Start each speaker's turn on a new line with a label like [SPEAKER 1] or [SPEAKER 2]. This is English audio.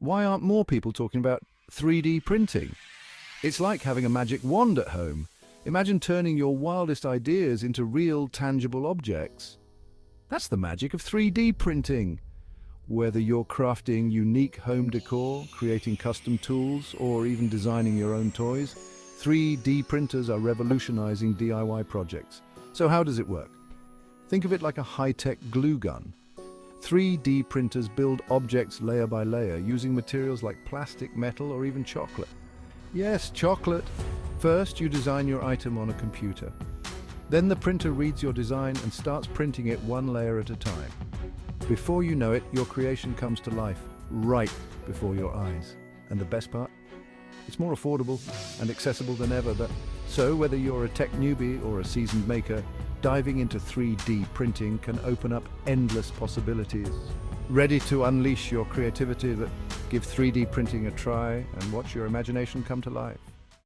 [SPEAKER 1] Why aren't more people talking about 3D printing? It's like having a magic wand at home. Imagine turning your wildest ideas into real, tangible objects. That's the magic of 3D printing. Whether you're crafting unique home decor, creating custom tools, or even designing your own toys, 3D printers are revolutionizing DIY projects. So how does it work? Think of it like a high-tech glue gun. 3D printers build objects layer by layer using materials like plastic, metal, or even chocolate. Yes, chocolate. First, you design your item on a computer. Then the printer reads your design and starts printing it one layer at a time. Before you know it, your creation comes to life, right before your eyes. And the best part? It's more affordable and accessible than ever. So whether you're a tech newbie or a seasoned maker, diving into 3D printing can open up endless possibilities. Ready to unleash your creativity? Give 3D printing a try and watch your imagination come to life.